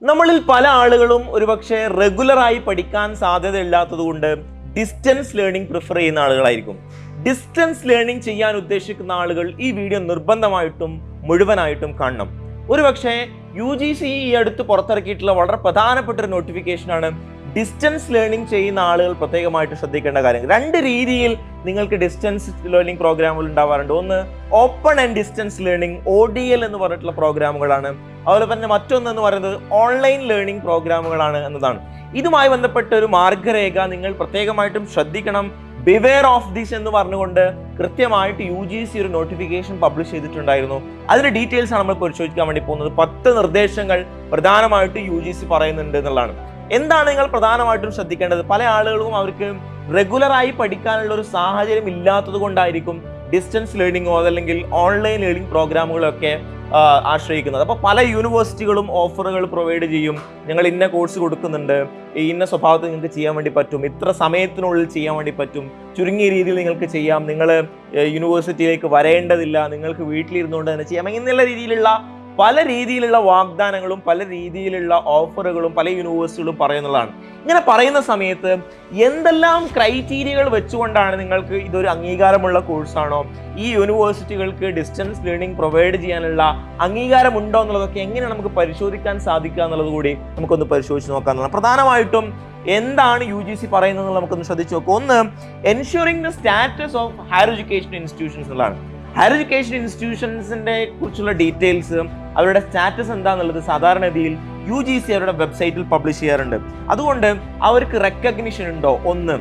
നമ്മളിൽ പല ആളുകളും ഒരുപക്ഷെ റെഗുലറായി പഠിക്കാൻ സാധ്യതയില്ലാത്തതുകൊണ്ട് ഡിസ്റ്റൻസ് ലേണിംഗ് പ്രിഫർ ചെയ്യുന്ന ആളുകളായിരിക്കും. ഡിസ്റ്റൻസ് ലേണിംഗ് ചെയ്യാൻ ഉദ്ദേശിക്കുന്ന ആളുകൾ ഈ വീഡിയോ നിർബന്ധമായിട്ടും മുഴുവനായിട്ടും കാണണം. ഒരുപക്ഷെ UGC ഈ അടുത്ത് പുറത്തിറക്കിയിട്ടുള്ള വളരെ പ്രധാനപ്പെട്ട ഒരു നോട്ടിഫിക്കേഷനാണ് ഡിസ്റ്റൻസ് ലേണിംഗ് ചെയ്യുന്ന ആളുകൾ പ്രത്യേകമായിട്ട് ശ്രദ്ധിക്കേണ്ട കാര്യം. രണ്ട് രീതിയിൽ നിങ്ങൾക്ക് ഡിസ്റ്റൻസ് ലേണിംഗ് പ്രോഗ്രാമുകൾ ഉണ്ടാവാറുണ്ട്. ഒന്ന് open and distance learning ODL എന്ന് പറഞ്ഞിട്ടുള്ള പ്രോഗ്രാമുകളാണ്. അതുപോലെ തന്നെ മറ്റൊന്നെന്ന് പറയുന്നത് ഓൺലൈൻ ലേണിംഗ് പ്രോഗ്രാമുകളാണ് എന്നതാണ്. ഇതുമായി ബന്ധപ്പെട്ട ഒരു മാർഗരേഖ നിങ്ങൾ പ്രത്യേകമായിട്ടും ശ്രദ്ധിക്കണം. ബിവെയർ ഓഫ് ദിസ് എന്ന് പറഞ്ഞുകൊണ്ട് കൃത്യമായിട്ട് UGC ഒരു നോട്ടിഫിക്കേഷൻ പബ്ലിഷ് ചെയ്തിട്ടുണ്ടായിരുന്നു. അതിന്റെ ഡീറ്റെയിൽസ് ആണ് നമ്മൾ പരിശോധിക്കാൻ വേണ്ടി പോകുന്നത്. 10 നിർദ്ദേശങ്ങൾ പ്രധാനമായിട്ട് UGC പറയുന്നുണ്ട് എന്നുള്ളതാണ്. എന്താണ് നിങ്ങൾ പ്രധാനമായിട്ടും ശ്രദ്ധിക്കേണ്ടത്? പല ആളുകൾക്കും അവർക്ക് റെഗുലറായി പഠിക്കാനുള്ള ഒരു സാഹചര്യം ഇല്ലാത്തത് കൊണ്ടായിരിക്കും ഡിസ്റ്റൻസ് ലേണിംഗോ അതല്ലെങ്കിൽ ഓൺലൈൻ ലേണിംഗ് പ്രോഗ്രാമുകളൊക്കെ ആശ്രയിക്കുന്നത്. അപ്പോൾ പല യൂണിവേഴ്സിറ്റികളും ഓഫറുകൾ പ്രൊവൈഡ് ചെയ്യും. ഞങ്ങൾ ഇന്ന കോഴ്സ് കൊടുക്കുന്നുണ്ട്, ഇന്ന സ്വഭാവത്തിൽ നിങ്ങൾക്ക് ചെയ്യാൻ വേണ്ടി പറ്റും, ഇത്ര സമയത്തിനുള്ളിൽ ചെയ്യാൻ വേണ്ടി പറ്റും, ചുരുങ്ങിയ രീതിയിൽ നിങ്ങൾക്ക് ചെയ്യാം, നിങ്ങൾ യൂണിവേഴ്സിറ്റിയിലേക്ക് വരേണ്ടതില്ല, നിങ്ങൾക്ക് വീട്ടിലിരുന്നുകൊണ്ട് തന്നെ ചെയ്യാം, എന്നുള്ള രീതിയിലുള്ള പല രീതിയിലുള്ള വാഗ്ദാനങ്ങളും പല രീതിയിലുള്ള ഓഫറുകളും പല യൂണിവേഴ്സിറ്റികളും പറയുന്നതാണ്. ഇങ്ങനെ പറയുന്ന സമയത്ത് എന്തെല്ലാം ക്രൈറ്റീരിയകൾ വെച്ചുകൊണ്ടാണ് നിങ്ങൾക്ക് ഇതൊരു അംഗീകാരമുള്ള കോഴ്സാണോ, ഈ യൂണിവേഴ്സിറ്റികൾക്ക് ഡിസ്റ്റൻസ് ലേണിംഗ് പ്രൊവൈഡ് ചെയ്യാനുള്ള അംഗീകാരം ഉണ്ടോ എന്നുള്ളതൊക്കെ എങ്ങനെയാണ് നമുക്ക് പരിശോധിക്കാൻ സാധിക്കുക എന്നുള്ളത് കൂടി നമുക്കൊന്ന് പരിശോധിച്ച് നോക്കാവുന്നതാണ്. പ്രധാനമായിട്ടും എന്താണ് UGC പറയുന്നത് നമുക്കൊന്ന് ശ്രദ്ധിച്ചു നോക്കുക. ഒന്ന്, ensuring the status of higher education institutions എന്നുള്ളതാണ്. ഹയർ എഡ്യൂക്കേഷൻ ഇൻസ്റ്റിറ്റ്യൂഷൻസിന്റെ കുറിച്ചുള്ള ഡീറ്റെയിൽസ്, അവരുടെ സ്റ്റാറ്റസ് എന്താണെന്നുള്ളത് സാധാരണഗതിയിൽ UGC അവരുടെ വെബ്സൈറ്റിൽ പബ്ലിഷ് ചെയ്യാറുണ്ട്. അതുകൊണ്ട് അവർക്ക് റെക്കഗ്നിഷൻ ഉണ്ടോ? ഒന്ന്,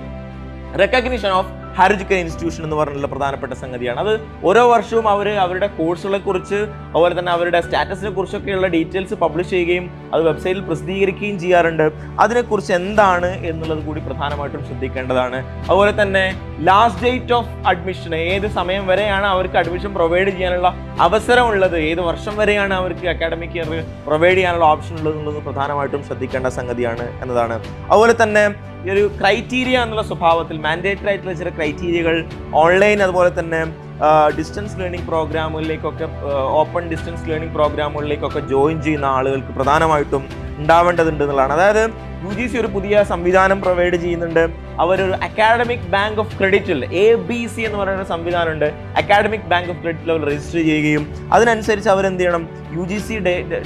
recognition of higher education institution എന്ന് പറഞ്ഞുള്ള പ്രധാനപ്പെട്ട സംഗതിയാണ്. അത് ഓരോ വർഷവും അവർ അവരുടെ കോഴ്സുകളെ കുറിച്ച് അതുപോലെ തന്നെ അവരുടെ സ്റ്റാറ്റസിനെ കുറിച്ചൊക്കെയുള്ള ഡീറ്റെയിൽസ് പബ്ലിഷ് ചെയ്യുകയും അത് വെബ്സൈറ്റിൽ പ്രസിദ്ധീകരിക്കുകയും ചെയ്യാറുണ്ട്. അതിനെക്കുറിച്ച് എന്താണ് എന്നുള്ളത് കൂടി പ്രധാനമായിട്ടും ശ്രദ്ധിക്കേണ്ടതാണ്. അതുപോലെ തന്നെ ലാസ്റ്റ് ഡേറ്റ് ഓഫ് അഡ്മിഷൻ, ഏത് സമയം വരെയാണ് അവർക്ക് അഡ്മിഷൻ പ്രൊവൈഡ് ചെയ്യാനുള്ള അവസരമുള്ളത്, ഏത് വർഷം വരെയാണ് അവർക്ക് അക്കാഡമിക് ഇയർ പ്രൊവൈഡ് ചെയ്യാനുള്ള ഓപ്ഷൻ ഉള്ളത് എന്നുള്ളത് പ്രധാനമായിട്ടും ശ്രദ്ധിക്കേണ്ട സംഗതിയാണ് എന്നതാണ്. അതുപോലെ തന്നെ ഈ ഒരു ക്രൈറ്റീരിയ എന്നുള്ള സ്വഭാവത്തിൽ മാൻഡേറ്ററി ആയിട്ടുള്ള ചില ക്രൈറ്റീരിയകൾ ഓൺലൈൻ അതുപോലെ തന്നെ ഡിസ്റ്റൻസ് ലേണിംഗ് പ്രോഗ്രാമുകളിലേക്കൊക്കെ ഓപ്പൺ ഡിസ്റ്റൻസ് ലേണിംഗ് പ്രോഗ്രാമുകളിലേക്കൊക്കെ ജോയിൻ ചെയ്യുന്ന ആളുകൾക്ക് പ്രധാനമായിട്ടും ഉണ്ടാവേണ്ടതുണ്ട് എന്നുള്ളതാണ്. അതായത് UGC ഒരു പുതിയ സംവിധാനം പ്രൊവൈഡ് ചെയ്യുന്നുണ്ട്. അവരൊരു അക്കാഡമിക് ബാങ്ക് ഓഫ് ക്രെഡിറ്റിൽ ABC എന്ന് പറയുന്ന സംവിധാനമുണ്ട്. അക്കാഡമിക് ബാങ്ക് ഓഫ് ക്രെഡിറ്റിൽ അവർ രജിസ്റ്റർ ചെയ്യുകയും അതിനനുസരിച്ച് അവരെന്ത് ചെയ്യണം, UGC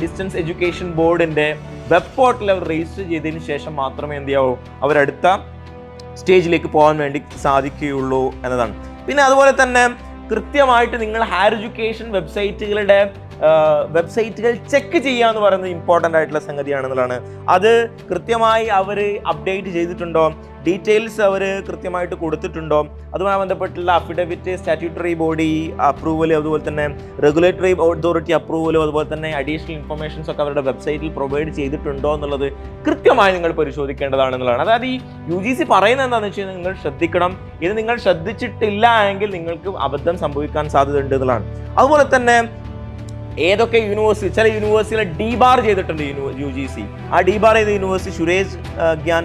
ഡിസ്റ്റൻസ് എഡ്യൂക്കേഷൻ ബോർഡിന്റെ വെബ് പോർട്ടൽ അവർ രജിസ്റ്റർ ചെയ്തതിന് ശേഷം മാത്രമേ എന്ത് ചെയ്യാവൂ അവരടുത്ത സ്റ്റേജിലേക്ക് പോകാൻ വേണ്ടി സാധിക്കുകയുള്ളൂ എന്നതാണ്. പിന്നെ അതുപോലെ തന്നെ കൃത്യമായിട്ട് നിങ്ങൾ ഹയർ എഡ്യൂക്കേഷൻ വെബ്സൈറ്റുകൾ ചെക്ക് ചെയ്യുക എന്ന് പറയുന്നത് ഇമ്പോർട്ടൻ്റ് ആയിട്ടുള്ള സംഗതിയാണെന്നുള്ളതാണ്. അത് കൃത്യമായി അവർ അപ്ഡേറ്റ് ചെയ്തിട്ടുണ്ടോ, ഡീറ്റെയിൽസ് അവർ കൃത്യമായിട്ട് കൊടുത്തിട്ടുണ്ടോ, അതുമായി ബന്ധപ്പെട്ടുള്ള അഫിഡവിറ്റ്, സ്റ്റാറ്റ്യൂട്ടറി ബോഡി അപ്രൂവൽ, അതുപോലെ തന്നെ റെഗുലേറ്ററി അതോറിറ്റി അപ്രൂവലും അതുപോലെ തന്നെ അഡീഷണൽ ഇൻഫർമേഷൻസ് ഒക്കെ അവരുടെ വെബ്സൈറ്റിൽ പ്രൊവൈഡ് ചെയ്തിട്ടുണ്ടോ എന്നുള്ളത് കൃത്യമായി നിങ്ങൾ പരിശോധിക്കേണ്ടതാണെന്നുള്ളതാണ്. അതായത് ഈ UGC പറയുന്നത് എന്താണെന്ന് വെച്ച് കഴിഞ്ഞാൽ നിങ്ങൾ ശ്രദ്ധിക്കണം. ഇത് നിങ്ങൾ ശ്രദ്ധിച്ചിട്ടില്ല എങ്കിൽ നിങ്ങൾക്ക് അബദ്ധം സംഭവിക്കാൻ സാധ്യതയുണ്ട് എന്നുള്ളതാണ്. അതുപോലെ തന്നെ ഏതൊക്കെ യൂണിവേഴ്സിറ്റി, ചില യൂണിവേഴ്സിറ്റികളെ ഡീബാർ ചെയ്തിട്ടുണ്ട് UGC. ആ ഡീബാർ ചെയ്ത യൂണിവേഴ്സിറ്റി സുരേഷ് ഗ്യാൻ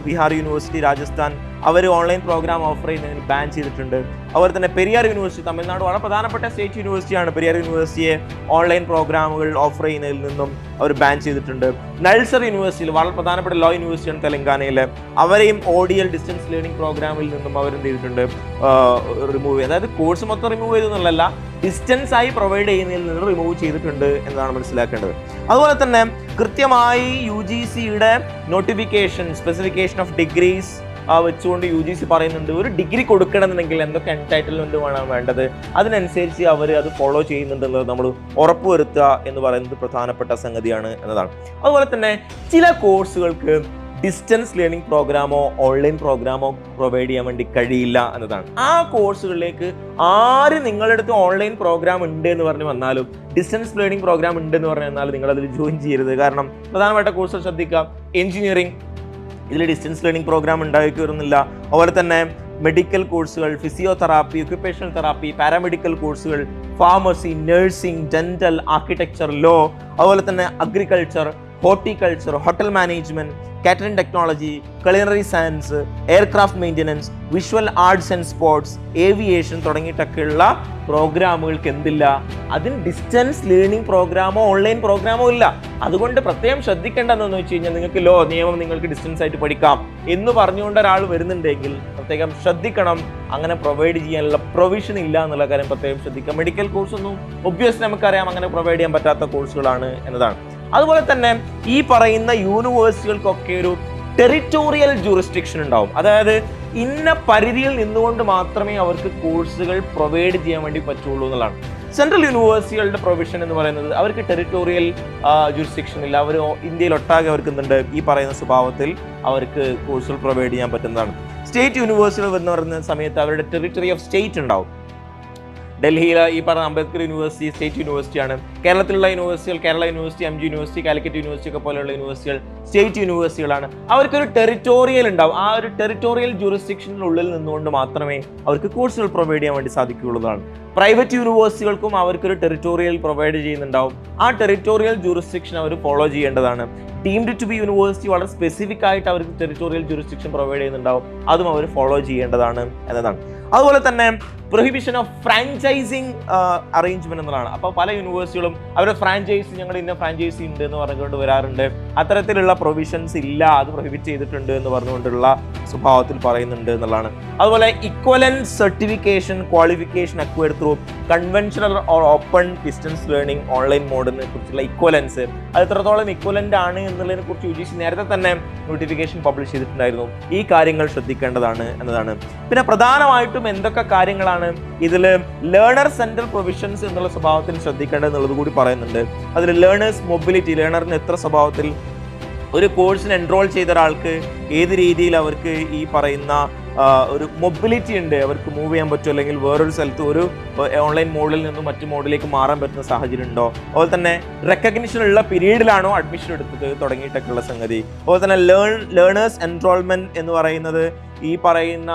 വിഹാർ യൂണിവേഴ്സിറ്റി രാജസ്ഥാൻ, അവർ ഓൺലൈൻ പ്രോഗ്രാം ഓഫർ ചെയ്യുന്നതിന് ബാൻ ചെയ്തിട്ടുണ്ട്. അതുപോലെ തന്നെ പെരിയാർ യൂണിവേഴ്സിറ്റി തമിഴ്നാട് വളരെ പ്രധാനപ്പെട്ട സ്റ്റേറ്റ് യൂണിവേഴ്സിറ്റിയാണ്. പെരിയാർ യൂണിവേഴ്സിറ്റിയെ ഓൺലൈൻ പ്രോഗ്രാമുകൾ ഓഫർ ചെയ്യുന്നതിൽ നിന്നും അവർ ബാൻ ചെയ്തിട്ടുണ്ട്. നൾസർ യൂണിവേഴ്സിറ്റിയിൽ വളരെ പ്രധാനപ്പെട്ട ലോ യൂണിവേഴ്സിറ്റിയാണ് തെലങ്കാനയിൽ, അവരെയും ODL ഡിസ്റ്റൻസ് ലേണിംഗ് പ്രോഗ്രാമിൽ നിന്നും അവരെന്ത് ചെയ്തിട്ടുണ്ട്, റിമൂവ് ചെയ്ത്, അതായത് കോഴ്സ് മൊത്തം റിമൂവ് ചെയ്തെന്നുള്ളതല്ല, ഡിസ്റ്റൻസ് ആയി പ്രൊവൈഡ് ചെയ്യുന്നതിൽ നിന്ന് റിമൂവ് ചെയ്തിട്ടുണ്ട് എന്നതാണ് മനസ്സിലാക്കേണ്ടത്. അതുപോലെ തന്നെ കൃത്യമായി UGCയുടെ നോട്ടിഫിക്കേഷൻ സ്പെസിഫിക്കേഷൻ ഓഫ് ഡിഗ്രീസ് വെച്ചുകൊണ്ട് UGC പറയുന്നുണ്ട്, ഒരു ഡിഗ്രി കൊടുക്കണമെന്നുണ്ടെങ്കിൽ എന്തൊക്കെ എൻടൈറ്റിൽമെന്റ് ആണ് വേണ്ടത്, അതിനനുസരിച്ച് അവർ അത് ഫോളോ ചെയ്യുന്നുണ്ടെന്നുള്ളത് നമ്മൾ ഉറപ്പുവരുത്തുക എന്ന് പറയുന്നത് പ്രധാനപ്പെട്ട സംഗതിയാണ് എന്നതാണ്. അതുപോലെ തന്നെ ചില കോഴ്സുകൾക്ക് ഡിസ്റ്റൻസ് ലേണിംഗ് പ്രോഗ്രാമോ ഓൺലൈൻ പ്രോഗ്രാമോ പ്രൊവൈഡ് ചെയ്യാൻ വേണ്ടി കഴിയില്ല എന്നതാണ്. ആ കോഴ്സുകളിലേക്ക് ആര് നിങ്ങളുടെ അടുത്ത് ഓൺലൈൻ പ്രോഗ്രാം ഉണ്ട് എന്ന് പറഞ്ഞ് വന്നാലും ഡിസ്റ്റൻസ് ലേണിംഗ് പ്രോഗ്രാം ഉണ്ട് എന്ന് പറഞ്ഞു വന്നാലും നിങ്ങൾ അതിൽ ജോയിൻ ചെയ്യരുത്. കാരണം പ്രധാനപ്പെട്ട കോഴ്സുകൾ ശ്രദ്ധിക്കുക. എഞ്ചിനീയറിംഗ്, ഇതിൽ ഡിസ്റ്റൻസ് ലേണിംഗ് പ്രോഗ്രാം ഉണ്ടാക്കി വരുന്നില്ല. അതുപോലെ തന്നെ മെഡിക്കൽ കോഴ്സുകൾ, ഫിസിയോതെറാപ്പി, ഒക്യുപേഷണൽ തെറാപ്പി, പാരാമെഡിക്കൽ കോഴ്സുകൾ, pharmacy, nursing, dental, architecture, law, അതുപോലെ തന്നെ agriculture, horticulture, hotel management, catering technology, culinary science, aircraft maintenance, visual arts and sports, aviation തുടങ്ങിയിട്ടൊക്കെയുള്ള പ്രോഗ്രാമുകൾക്ക് എന്തില്ല, അതിന് ഡിസ്റ്റൻസ് ലേണിംഗ് പ്രോഗ്രാമോ ഓൺലൈൻ പ്രോഗ്രാമോ ഇല്ല. അതുകൊണ്ട് പ്രത്യേകം ശ്രദ്ധിക്കേണ്ടതെന്ന് വെച്ച് കഴിഞ്ഞാൽ നിങ്ങൾക്ക് നിയമം നിങ്ങൾക്ക് ഡിസ്റ്റൻസ് ആയിട്ട് പഠിക്കാം എന്ന് പറഞ്ഞുകൊണ്ട് ഒരാൾ വരുന്നുണ്ടെങ്കിൽ പ്രത്യേകം ശ്രദ്ധിക്കണം. അങ്ങനെ പ്രൊവൈഡ് ചെയ്യാനുള്ള പ്രൊവിഷൻ ഇല്ല എന്നുള്ള കാര്യം പ്രത്യേകം ശ്രദ്ധിക്കാം. മെഡിക്കൽ കോഴ്സ് ഒന്നും ഒബ്വിയസ്ലി നമുക്കറിയാം അങ്ങനെ പ്രൊവൈഡ് ചെയ്യാൻ പറ്റാത്ത കോഴ്സുകളാണ് എന്നതാണ്. അതുപോലെ തന്നെ ഈ പറയുന്ന യൂണിവേഴ്സിറ്റികൾക്കൊക്കെ ഒരു ടെറിറ്റോറിയൽ ജൂറിസ്ഡിക്ഷൻ ഉണ്ടാവും. അതായത് ഇന്ന പരിധിയിൽ നിന്നുകൊണ്ട് മാത്രമേ അവർക്ക് കോഴ്സുകൾ പ്രൊവൈഡ് ചെയ്യാൻ വേണ്ടി പറ്റുള്ളൂ എന്നുള്ളതാണ്. സെൻട്രൽ യൂണിവേഴ്സിറ്റികളുടെ പ്രൊവിഷൻ എന്ന് പറയുന്നത് അവർക്ക് ടെറിറ്റോറിയൽ ജൂറിസ്ഡിക്ഷൻ ഇല്ല. അവർ ഇന്ത്യയിൽ ഒട്ടാകെ അവർക്ക് എന്തുണ്ട്, ഈ പറയുന്ന സ്വഭാവത്തിൽ അവർക്ക് കോഴ്സുകൾ പ്രൊവൈഡ് ചെയ്യാൻ പറ്റുന്നതാണ്. സ്റ്റേറ്റ് യൂണിവേഴ്സിറ്റികൾ എന്ന് പറയുന്ന സമയത്ത് അവരുടെ ടെറിട്ടറി ഓഫ് സ്റ്റേറ്റ് ഉണ്ടാവും. ഡൽഹിയിലെ ഈ പറഞ്ഞ അംബേദ്കർ യൂണിവേഴ്സിറ്റി സ്റ്റേറ്റ് യൂണിവേഴ്സിറ്റിയാണ്. കേരളത്തിലുള്ള യൂണിവേഴ്സിറ്റികൾ Kerala university, MG university, Calicut university ഒക്കെ പോലെയുള്ള യൂണിവേഴ്സിറ്റികൾ സ്റ്റേറ്റ് യൂണിവേഴ്സിറ്റികളാണ്. അവർക്കൊരു ടെറിറ്റോറിയൽ ഉണ്ടാവും. ആ ഒരു ടെറിറ്റോറിയൽ ജൂറിസ്ഡിക്ഷനുള്ളിൽ നിന്നുകൊണ്ട് മാത്രമേ അവർക്ക് കോഴ്സുകൾ പ്രൊവൈഡ് ചെയ്യാൻ വേണ്ടി സാധിക്കുകയുള്ളതാണ്. പ്രൈവറ്റ് യൂണിവേഴ്സിറ്റികൾക്കും അവർക്കൊരു ടെറിറ്റോറിയൽ പ്രൊവൈഡ് ചെയ്യുന്നുണ്ടാവും. ആ ടെറിറ്റോറിയൽ ജൂറിസ്ഡിക്ഷൻ അവർ ഫോളോ ചെയ്യേണ്ടതാണ്. ഡീംഡ് ടു ബി യൂണിവേഴ്സിറ്റി വളരെ സ്പെസിഫിക് ആയിട്ട് അവർക്ക് ടെറിറ്റോറിയൽ ജൂറിസ്ഡിക്ഷൻ പ്രൊവൈഡ് ചെയ്യുന്നുണ്ടാവും. അതും അവർ ഫോളോ ചെയ്യേണ്ടതാണ് എന്നതാണ്. അതുപോലെ തന്നെ പ്രൊഹിബിഷൻ ഓഫ് ഫ്രാഞ്ചൈസിങ് അറേഞ്ച്മെന്റ് എന്നതാണ്. അപ്പോൾ പല യൂണിവേഴ്സിറ്റികളും അവരുടെ ഫ്രാഞ്ചൈസി, ഞങ്ങൾ ഇന്ന ഫ്രാഞ്ചൈസി ഉണ്ട് എന്ന് പറഞ്ഞുകൊണ്ട് വരാറുണ്ട്. അത്തരത്തിലുള്ള പ്രൊവിഷൻസ് ഇല്ല, അത് പ്രൊഹിബിറ്റ് ചെയ്തിട്ടുണ്ട് എന്ന് പറഞ്ഞുകൊണ്ടുള്ള സ്വഭാവത്തിൽ പറയുന്നുണ്ട് എന്നുള്ളതാണ്. അതുപോലെ equivalence certification qualification acquired through conventional or open distance learning online മോഡിനെ കുറിച്ചുള്ള ഇക്വലൻസ്, അത് എത്രത്തോളം ഇക്വലന്റ് ആണ് എന്നുള്ളതിനെ കുറിച്ച് UGC നേരത്തെ തന്നെ നോട്ടിഫിക്കേഷൻ പബ്ലിഷ് ചെയ്തിട്ടുണ്ടായിരുന്നു. ഈ കാര്യങ്ങൾ ശ്രദ്ധിക്കേണ്ടതാണ് എന്നതാണ്. പിന്നെ പ്രധാനമായിട്ടും എന്തൊക്കെ കാര്യങ്ങളാണ് ഇതിൽ ലേണർ സെൻട്രൽ പ്രൊവിഷൻസ് എന്നുള്ള സ്വഭാവത്തിൽ ശ്രദ്ധിക്കേണ്ടത് എന്നുള്ളത് കൂടി പറയുന്നുണ്ട്. അതിൽ ലേണേഴ്സ് മൊബിലിറ്റി, ലേണറിന് എത്ര സ്വഭാവത്തിൽ ഒരു കോഴ്സിന് എൻറോൾ ചെയ്ത ഒരാൾക്ക് ഏത് രീതിയിൽ അവർക്ക് ഈ പറയുന്ന ഒരു മൊബിലിറ്റി ഉണ്ട്, അവർക്ക് മൂവ് ചെയ്യാൻ പറ്റും, അല്ലെങ്കിൽ വേറൊരു സ്ഥലത്ത് ഒരു ഓൺലൈൻ മോഡിൽ നിന്നും മറ്റു മോഡിലേക്ക് മാറാൻ പറ്റുന്ന സാഹചര്യം ഉണ്ടോ, അതുപോലെ തന്നെ റെക്കഗ്നിഷൻ ഉള്ള പീരീഡിലാണോ അഡ്മിഷൻ എടുത്തത് തുടങ്ങിയിട്ടൊക്കെയുള്ള സംഗതി. അതുപോലെ തന്നെ ലേണേഴ്സ് എൻറോൾമെന്റ് എന്ന് പറയുന്നത് ഈ പറയുന്ന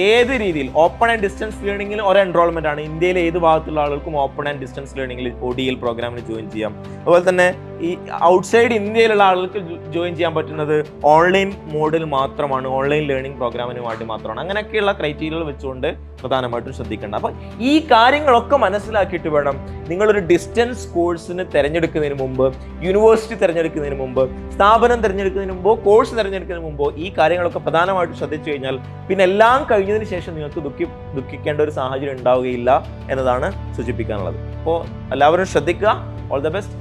ഏത് രീതിയിൽ ഓപ്പൺ ആൻഡ് ഡിസ്റ്റൻസ് ലേണിംഗിൽ ഒരു എൻറോൾമെന്റ് ആണ്. ഇന്ത്യയിലെ ഏത് ഭാഗത്തുള്ള ആളുകൾക്കും ഓപ്പൺ ആൻഡ് ഡിസ്റ്റൻസ് ലേണിംഗിൽ ODL പ്രോഗ്രാമിൽ ജോയിൻ ചെയ്യാം. അതുപോലെ തന്നെ ഈ ഔട്ട്സൈഡ് ഇന്ത്യയിലുള്ള ആളുകൾക്ക് ജോയിൻ ചെയ്യാൻ പറ്റുന്നത് ഓൺലൈൻ മോഡിൽ മാത്രമാണ്, ഓൺലൈൻ ലേണിംഗ് പ്രോഗ്രാമിന് വേണ്ടി മാത്രമാണ്. അങ്ങനെയൊക്കെയുള്ള ക്രൈറ്റീരിയകൾ വെച്ചുകൊണ്ട് പ്രധാനമായിട്ടും ശ്രദ്ധിക്കേണ്ട. അപ്പം ഈ കാര്യങ്ങളൊക്കെ മനസ്സിലാക്കിയിട്ട് വേണം നിങ്ങളൊരു ഡിസ്റ്റൻസ് കോഴ്സിന് തിരഞ്ഞെടുക്കുന്നതിന് മുമ്പ്, യൂണിവേഴ്സിറ്റി തിരഞ്ഞെടുക്കുന്നതിന് മുമ്പ്, സ്ഥാപനം തിരഞ്ഞെടുക്കുന്നതിന് മുമ്പോ, കോഴ്സ് തിരഞ്ഞെടുക്കുന്നതിന് മുമ്പോ ഈ കാര്യങ്ങളൊക്കെ പ്രധാനമായിട്ടും ശ്രദ്ധിച്ചു കഴിഞ്ഞാൽ പിന്നെ എല്ലാം കഴിഞ്ഞതിന് ശേഷം നിങ്ങൾക്ക് ദുഃഖിക്കേണ്ട ഒരു സാഹചര്യം ഉണ്ടാവുകയില്ല എന്നതാണ് സൂചിപ്പിക്കാനുള്ളത്. അപ്പോൾ എല്ലാവരും ശ്രദ്ധിക്കുക. All the best.